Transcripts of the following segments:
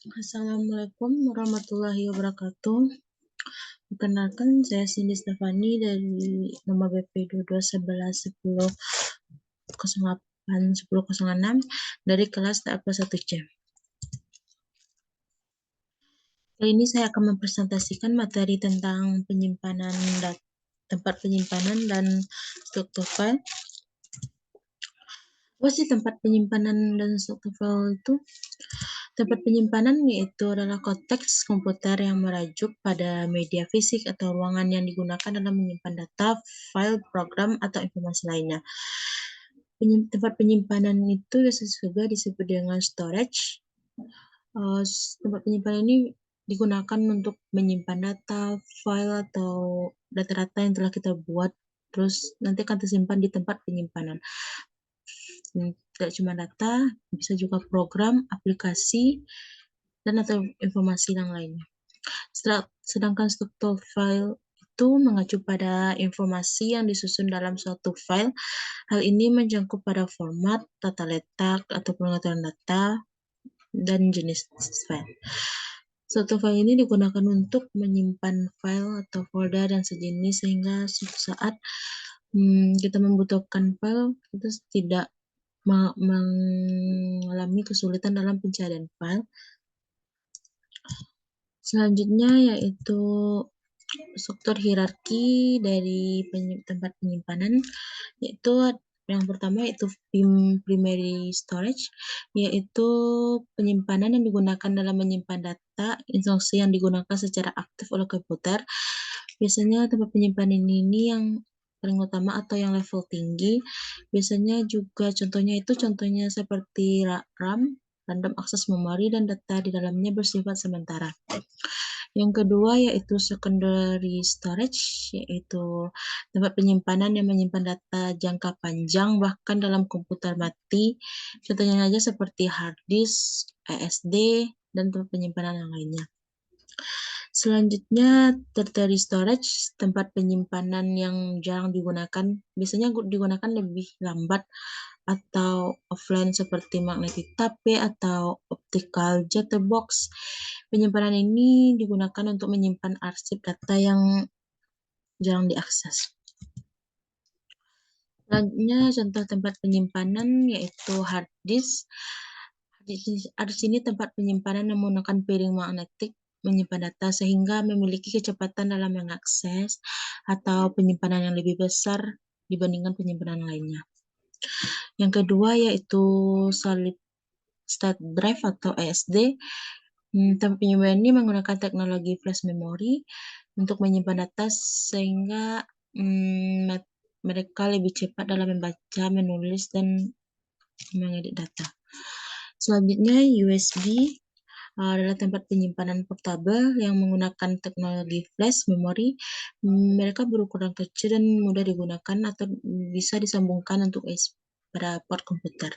Assalamualaikum warahmatullahi wabarakatuh. Perkenalkan, saya Cindy Stefani dari nomor BP 22111008 dari kelas TAP 1C. Kali ini saya akan mempresentasikan materi tentang tempat penyimpanan dan struktur file. Apa sih tempat penyimpanan dan struktur file itu? Tempat penyimpanan yaitu adalah konteks komputer yang merujuk pada media fisik atau ruangan yang digunakan dalam menyimpan data, file, program, atau informasi lainnya. Tempat penyimpanan itu biasanya juga disebut dengan storage. Tempat penyimpanan ini digunakan untuk menyimpan data, file, atau data-data yang telah kita buat, terus nanti akan tersimpan di tempat penyimpanan. Tidak cuma data, bisa juga program, aplikasi, dan atau informasi yang lainnya. Sedangkan struktur file itu mengacu pada informasi yang disusun dalam suatu file. Hal ini mencakup pada format, tata letak, atau pengaturan data, dan jenis file. Suatu file ini digunakan untuk menyimpan file atau folder dan sejenis sehingga suatu saat kita membutuhkan file, kita tidak mengalami kesulitan dalam pencarian file. Selanjutnya yaitu struktur hierarki dari tempat penyimpanan, yaitu yang pertama yaitu primary storage, yaitu penyimpanan yang digunakan dalam menyimpan data, instruksi yang digunakan secara aktif oleh komputer. Biasanya tempat penyimpanan ini yang paling utama atau yang level tinggi. Biasanya juga contohnya seperti RAM, random access memory, dan data di dalamnya bersifat sementara. Yang kedua yaitu secondary storage, yaitu tempat penyimpanan yang menyimpan data jangka panjang bahkan dalam komputer mati. Contohnya aja seperti hard disk, SSD, dan tempat penyimpanan yang lainnya. Selanjutnya, tertiary storage, tempat penyimpanan yang jarang digunakan, biasanya digunakan lebih lambat atau offline seperti magnetic tape atau optical jitterbox. Penyimpanan ini digunakan untuk menyimpan arsip data yang jarang diakses. Selanjutnya, contoh tempat penyimpanan yaitu hard disk. Di sini tempat penyimpanan yang menggunakan piring magnetik menyimpan data sehingga memiliki kecepatan dalam mengakses atau penyimpanan yang lebih besar dibandingkan penyimpanan lainnya. Yang kedua yaitu solid state drive atau SSD. Tempat penyimpanan ini menggunakan teknologi flash memory untuk menyimpan data sehingga mereka lebih cepat dalam membaca, menulis, dan mengedit data. Selanjutnya USB adalah tempat penyimpanan portabel yang menggunakan teknologi flash memory. Mereka berukuran kecil dan mudah digunakan atau bisa disambungkan untuk USB pada port komputer.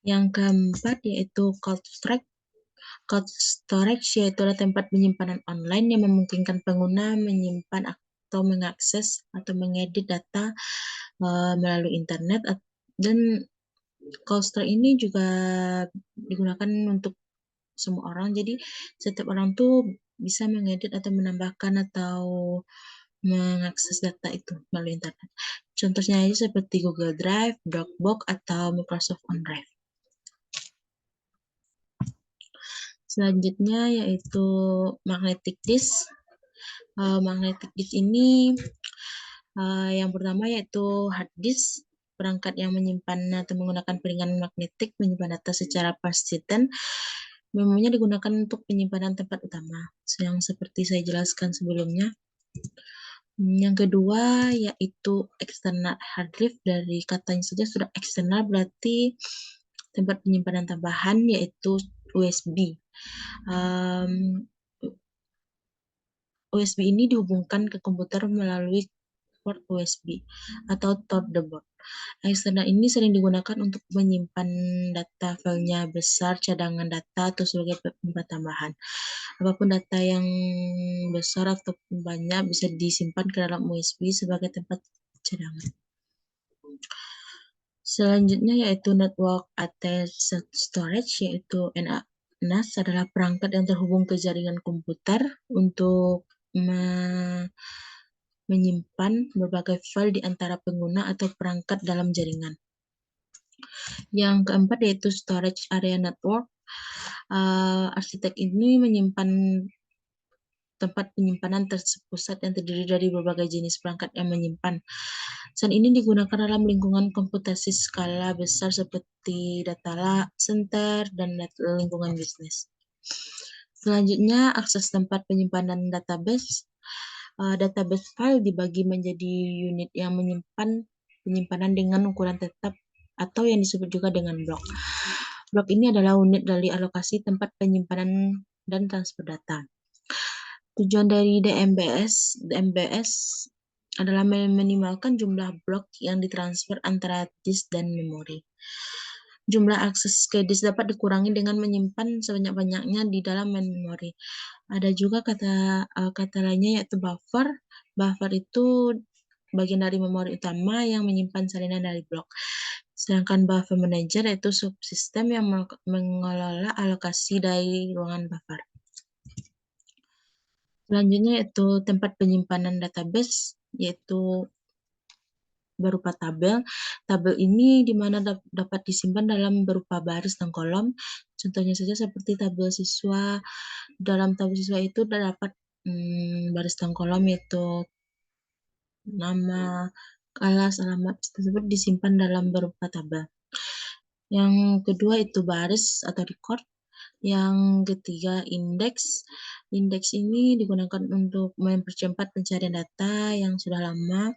Yang keempat yaitu cold storage. Cold storage yaitu tempat penyimpanan online yang memungkinkan pengguna menyimpan atau mengakses atau mengedit data melalui internet, dan cold storage ini juga digunakan untuk semua orang. Jadi setiap orang tuh bisa mengedit atau menambahkan atau mengakses data itu melalui internet. Contohnya aja seperti Google Drive, Dropbox, atau Microsoft OneDrive. Selanjutnya yaitu magnetic disk. Magnetic disk ini yang pertama yaitu hard disk, perangkat yang menyimpan atau menggunakan piringan magnetik menyimpan data secara persisten. Memorinya digunakan untuk penyimpanan tempat utama, yang seperti saya jelaskan sebelumnya. Yang kedua yaitu external hard drive. Dari katanya saja sudah eksternal, berarti tempat penyimpanan tambahan yaitu USB. USB ini dihubungkan ke komputer melalui port USB atau thunderbolt. Eksternal ini sering digunakan untuk menyimpan data filenya besar, cadangan data, atau sebagai tempat tambahan. Apapun data yang besar atau banyak bisa disimpan ke dalam USB sebagai tempat cadangan. Selanjutnya yaitu network attached storage, yaitu NAS adalah perangkat yang terhubung ke jaringan komputer untuk menyimpan berbagai file di antara pengguna atau perangkat dalam jaringan. Yang keempat yaitu storage area network. Arsitek ini menyimpan tempat penyimpanan terpusat yang terdiri dari berbagai jenis perangkat yang menyimpan. Saat ini digunakan dalam lingkungan komputasi skala besar seperti data center dan lingkungan bisnis. Selanjutnya, akses tempat penyimpanan database. Database file dibagi menjadi unit yang menyimpan penyimpanan dengan ukuran tetap atau yang disebut juga dengan blok. Blok ini adalah unit dari alokasi tempat penyimpanan dan transfer data. Tujuan dari DMBS adalah meminimalkan jumlah blok yang ditransfer antara disk dan memori. Jumlah akses ke disk dapat dikurangi dengan menyimpan sebanyak-banyaknya di dalam memori. Ada juga kata lainnya yaitu buffer. Buffer itu bagian dari memori utama yang menyimpan salinan dari blok. Sedangkan buffer manager yaitu subsistem yang mengelola alokasi dari ruangan buffer. Selanjutnya yaitu tempat penyimpanan database, yaitu berupa tabel. Tabel ini di mana dapat disimpan dalam berupa baris dan kolom. Contohnya saja seperti tabel siswa. Dalam tabel siswa itu terdapat baris dan kolom yaitu nama, kelas, alamat tersebut disimpan dalam berupa tabel. Yang kedua itu baris atau record. Yang ketiga, indeks. Indeks ini digunakan untuk mempercepat pencarian data yang sudah lama.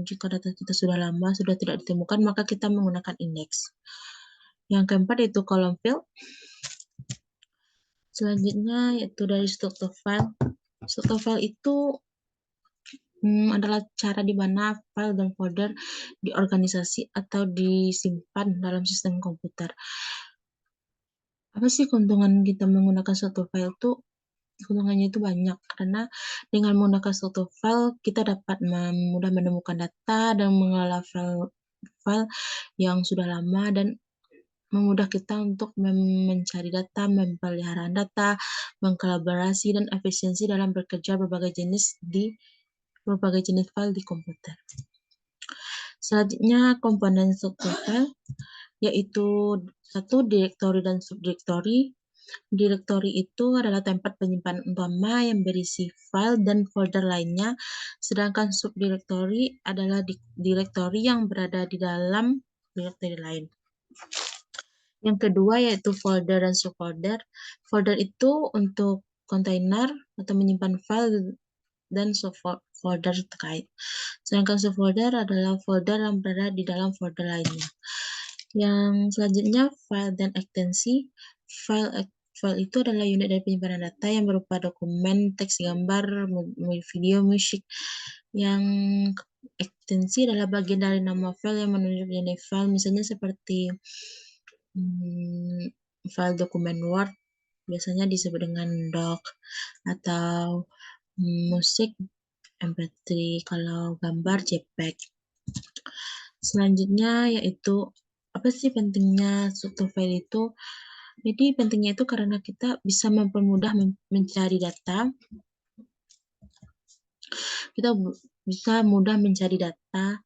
Jika data kita sudah lama, sudah tidak ditemukan, maka kita menggunakan indeks. Yang keempat itu column field. Selanjutnya yaitu dari struktur file. Struktur file itu adalah cara di mana file dan folder diorganisasi atau disimpan dalam sistem komputer. Apa sih keuntungan kita menggunakan suatu file itu? Keuntungannya itu banyak, karena dengan menggunakan suatu file, kita dapat mudah menemukan data dan mengelola file yang sudah lama dan memudah kita untuk mencari data, memelihara data, mengkolaborasi, dan efisiensi dalam bekerja berbagai jenis file di komputer. Selanjutnya, komponen struktur file, yaitu satu direktori dan subdirektori. Direktori itu adalah tempat penyimpanan utama yang berisi file dan folder lainnya, sedangkan subdirektori adalah direktori yang berada di dalam direktori lain. Yang kedua yaitu folder dan subfolder. Folder itu untuk kontainer atau menyimpan file dan subfolder terkait. Sedangkan subfolder adalah folder yang berada di dalam folder lainnya. Yang selanjutnya file dan ekstensi. File itu adalah unit dari penyimpanan data yang berupa dokumen, teks, gambar, video, musik. Yang ekstensi adalah bagian dari nama file yang menunjuk jenis file, misalnya seperti file dokumen Word, biasanya disebut dengan doc, atau musik MP3, kalau gambar JPEG. Selanjutnya yaitu apa sih pentingnya struktur file itu? Jadi pentingnya itu karena kita bisa mempermudah mencari data. Kita bisa mudah mencari data,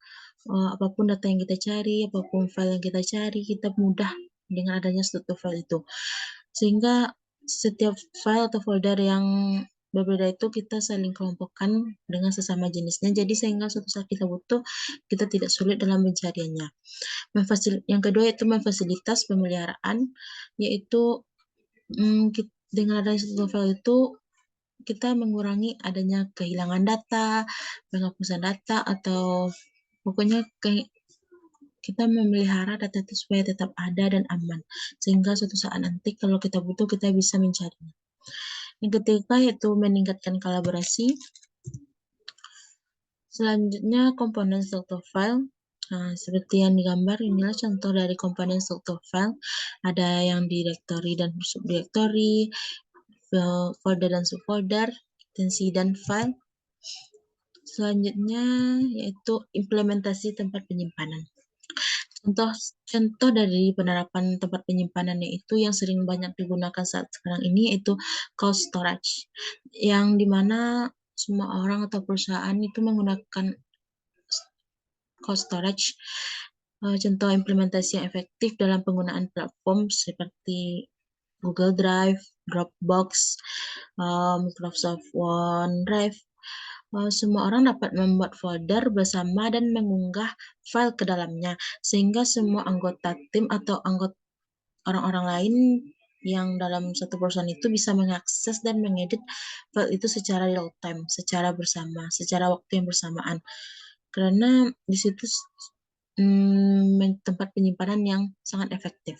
apapun data yang kita cari, apapun file yang kita cari, kita mudah dengan adanya struktur file itu. Sehingga setiap file atau folder yang berbeda itu kita saling kelompokkan dengan sesama jenisnya, jadi sehingga suatu saat kita butuh, kita tidak sulit dalam pencariannya. Yang kedua yaitu memfasilitas pemeliharaan, yaitu dengan adanya struktur file itu kita mengurangi adanya kehilangan data, penghapusan data, atau pokoknya kita memelihara data itu supaya tetap ada dan aman, sehingga suatu saat nanti kalau kita butuh, kita bisa mencarinya. Yang ketiga yaitu meningkatkan kolaborasi. Selanjutnya komponen struktur file. Seperti yang digambar, inilah contoh dari komponen struktur file. Ada yang direktori dan subdirektori, folder dan subfolder, ekstensi dan file. Selanjutnya yaitu implementasi tempat penyimpanan. Contoh contoh dari penerapan tempat penyimpanannya itu yang sering banyak digunakan saat sekarang ini yaitu cold storage, yang di mana semua orang atau perusahaan itu menggunakan cold storage. Contoh implementasi yang efektif dalam penggunaan platform seperti Google Drive, Dropbox, Microsoft OneDrive. Semua orang dapat membuat folder bersama dan mengunggah file ke dalamnya, sehingga semua anggota tim atau orang-orang lain yang dalam satu perusahaan itu bisa mengakses dan mengedit file itu secara real time, secara bersama, secara waktu yang bersamaan. Karena di situ tempat penyimpanan yang sangat efektif.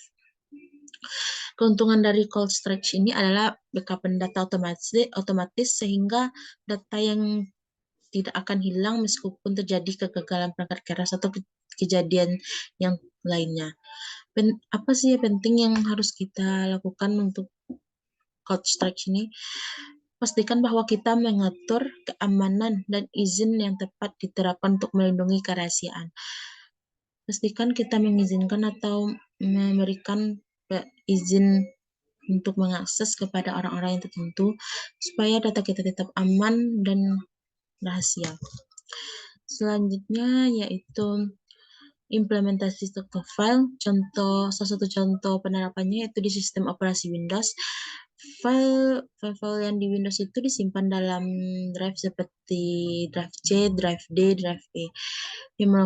Keuntungan dari cold storage ini adalah backupan data otomatis sehingga data yang tidak akan hilang meskipun terjadi kegagalan perangkat keras atau kejadian yang lainnya. Apa sih yang penting yang harus kita lakukan untuk cold storage ini? Pastikan bahwa kita mengatur keamanan dan izin yang tepat diterapkan untuk melindungi kerahasiaan. Pastikan kita mengizinkan atau memberikan izin untuk mengakses kepada orang-orang yang tertentu supaya data kita tetap aman dan rahasia. Selanjutnya yaitu implementasi struktur file. Salah satu contoh penerapannya yaitu di sistem operasi Windows. File yang di Windows itu disimpan dalam drive seperti drive C, drive D, drive E, yang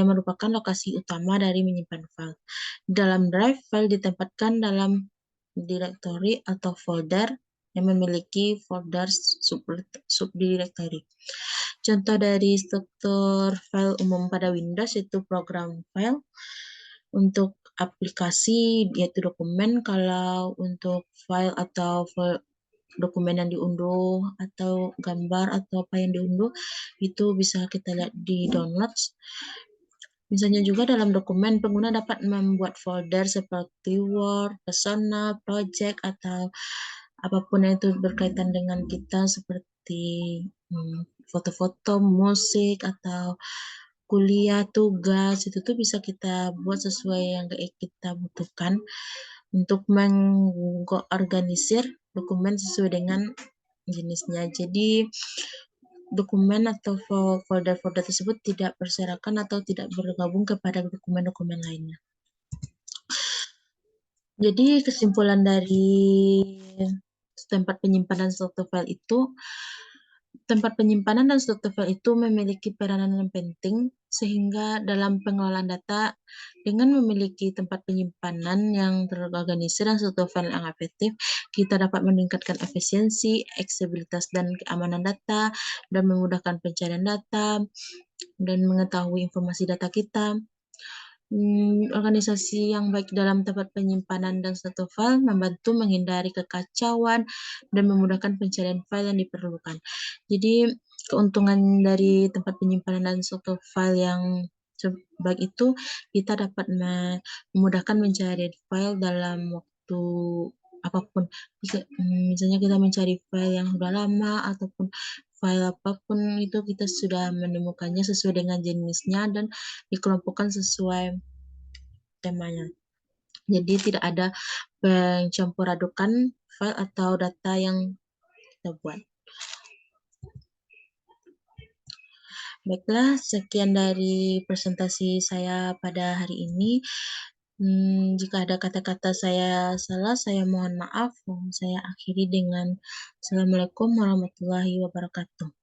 merupakan lokasi utama dari menyimpan file. Dalam drive, file ditempatkan dalam direktori atau folder yang memiliki folder subdirectory. Contoh dari struktur file umum pada Windows itu program file, untuk aplikasi yaitu dokumen, kalau untuk file atau dokumen yang diunduh atau gambar atau apa yang diunduh itu bisa kita lihat di downloads. Misalnya juga dalam dokumen, pengguna dapat membuat folder seperti Word, Personal, Project, atau apapun yang itu berkaitan dengan kita seperti foto-foto, musik, atau kuliah, tugas, itu tuh bisa kita buat sesuai yang kita butuhkan untuk mengorganisir dokumen sesuai dengan jenisnya. Jadi dokumen atau folder-folder tersebut tidak berserakan atau tidak bergabung kepada dokumen-dokumen lainnya. Jadi kesimpulan dari tempat penyimpanan struktur file itu, tempat penyimpanan dan struktur file itu memiliki peranan yang penting sehingga dalam pengelolaan data, dengan memiliki tempat penyimpanan yang terorganisir dan struktur file yang efektif, kita dapat meningkatkan efisiensi, aksesibilitas dan keamanan data, dan memudahkan pencarian data, dan mengetahui informasi data kita. Organisasi yang baik dalam tempat penyimpanan dan struktur file membantu menghindari kekacauan dan memudahkan pencarian file yang diperlukan. Jadi, keuntungan dari tempat penyimpanan dan struktur file yang baik itu, kita dapat memudahkan mencari file dalam waktu apapun. Misalnya kita mencari file yang sudah lama ataupun file apapun itu kita sudah menemukannya sesuai dengan jenisnya dan dikelompokkan sesuai temanya. Jadi tidak ada pencampuradukan file atau data yang kita buat. Baiklah, sekian dari presentasi saya pada hari ini. Jika ada kata-kata saya salah, saya mohon maaf. Saya akhiri dengan Assalamualaikum warahmatullahi wabarakatuh.